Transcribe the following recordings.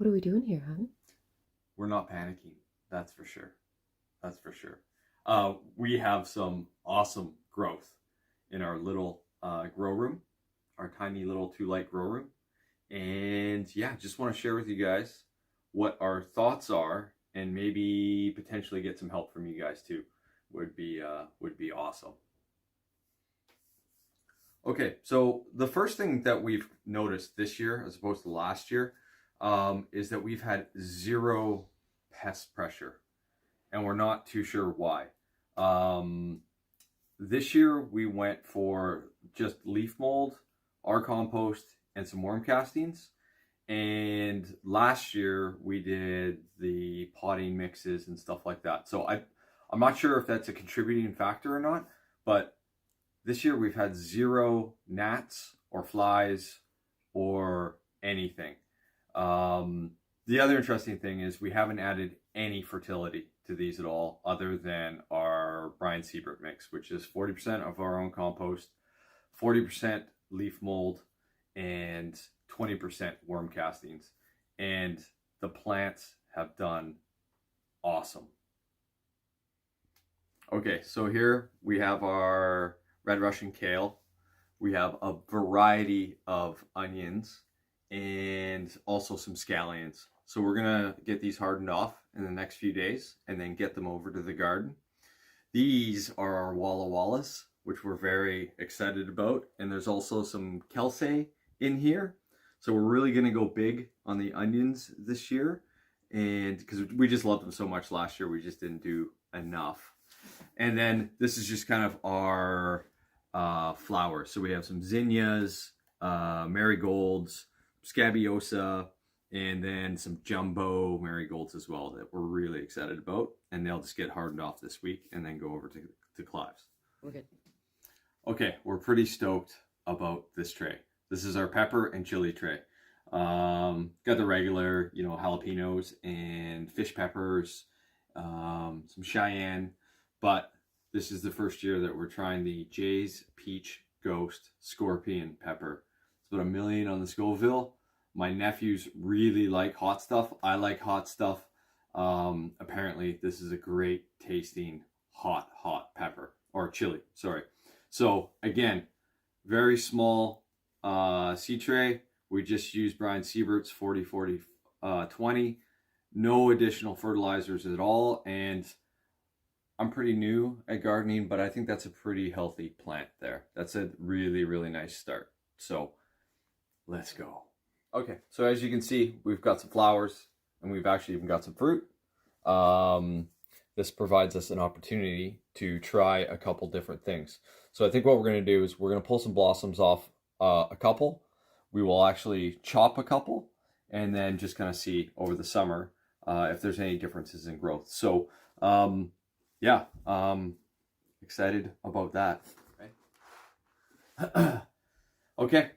What are we doing here, hon? We're not panicking. That's for sure. That's for sure. We have some awesome growth in our little grow room, our tiny little 2 light grow room. And yeah, just want to share with you guys what our thoughts are and maybe potentially get some help from you guys too. Would be awesome. Okay, so the first thing that we've noticed this year as opposed to last year is that we've had zero pest pressure, and we're not too sure why. This year we went for just leaf mold, our compost, and some worm castings. And last year we did the potting mixes and stuff like that. So I'm not sure if that's a contributing factor or not, but this year we've had zero gnats or flies or anything. The other interesting thing is we haven't added any fertility to these at all other than our Brian Siebert mix, which is 40% of our own compost, 40% leaf mold, and 20% worm castings. And the plants have done awesome. Okay, so here we have our red Russian kale. We have a variety of onions and also some scallions. So we're gonna get these hardened off in the next few days and then get them over to the garden. These are our Walla Wallas, which we're very excited about. And there's also some Kelsey in here. So we're really gonna go big on the onions this year. And because we just loved them so much last year, we just didn't do enough. And then this is just kind of our flowers. So we have some zinnias, marigolds, scabiosa, and then some jumbo marigolds as well that we're really excited about. And they'll just get hardened off this week and then go over to Clive's. We're good. Okay, we're pretty stoked about this tray. This is our pepper and chili tray. Got the regular, jalapenos and fish peppers, some Cheyenne, but this is the first year that we're trying the Jay's Peach Ghost Scorpion Pepper. It's about 1 million on the Scoville. My nephews really like hot stuff. I like hot stuff. Apparently this is a great tasting hot pepper, or chili, sorry. So again, very small seed tray. We just use Brian Siebert's 40-40-20. No additional fertilizers at all. And I'm pretty new at gardening, but I think that's a pretty healthy plant there. That's a really, really nice start. So let's go. Okay, so as you can see, we've got some flowers and we've actually even got some fruit. This provides us an opportunity to try a couple different things. So I think what we're going to do is we're going to pull some blossoms off a couple. We will actually chop a couple and then just kind of see over the summer if there's any differences in growth. So yeah, excited about that. Okay. Okay,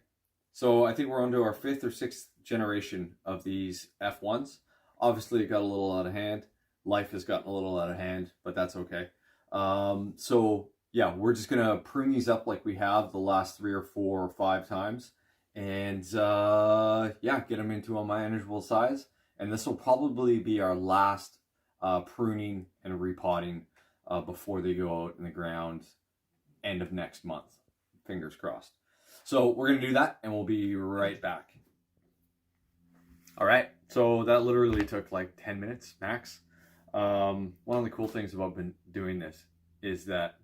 so I think we're on to our 5th or 6th generation of these F1s. Obviously it got a little out of hand. Life has gotten a little out of hand, but that's okay. So yeah, we're just gonna prune these up like we have the last 3 or 4 or 5 times, and yeah, get them into a manageable size. And this will probably be our last pruning and repotting before they go out in the ground end of next month. Fingers crossed. So we're gonna do that and we'll be right back. All right, so that literally took like 10 minutes max. One of the cool things about doing this is that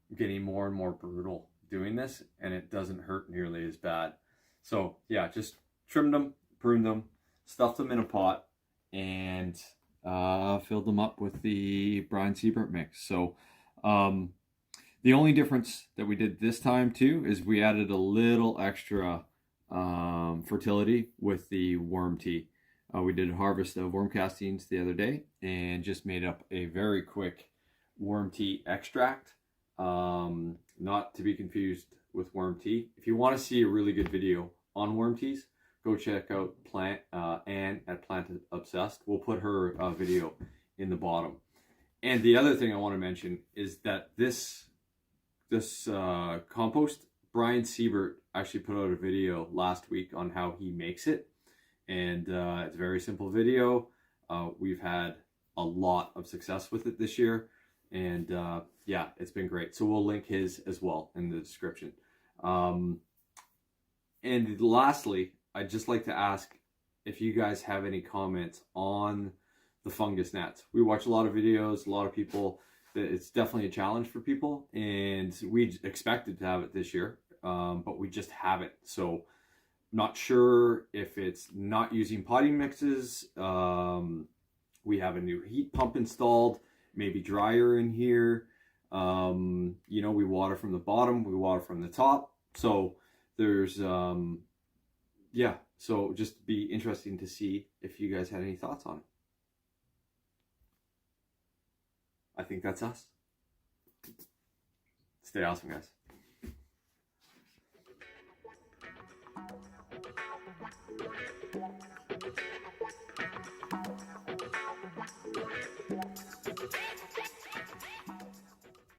I'm getting more and more brutal doing this and it doesn't hurt nearly as bad. So yeah, just trimmed them, pruned them, stuffed them in a pot, and filled them up with the Brian Siebert mix. So the only difference that we did this time too is we added a little extra fertility with the worm tea. We did a harvest of worm castings the other day and just made up a very quick worm tea extract. Not to be confused with worm tea. If you want to see a really good video on worm teas, go check out Anne at Plant Obsessed. We'll put her video in the bottom. And the other thing I want to mention is that this compost, Brian Siebert actually put out a video last week on how he makes it. and it's a very simple video. We've had a lot of success with it this year, and yeah, it's been great. So we'll link his as well in the description. And lastly, I'd just like to ask if you guys have any comments on the fungus gnats. We watch a lot of videos, a lot of people, it's definitely a challenge for people, and we expected to have it this year, but we just haven't. So not sure if it's not using potting mixes. We have a new heat pump installed, maybe dryer in here. You know, we water from the bottom, we water from the top. So there's, yeah, so just be interesting to see if you guys had any thoughts on it. I think that's us. Stay awesome, guys.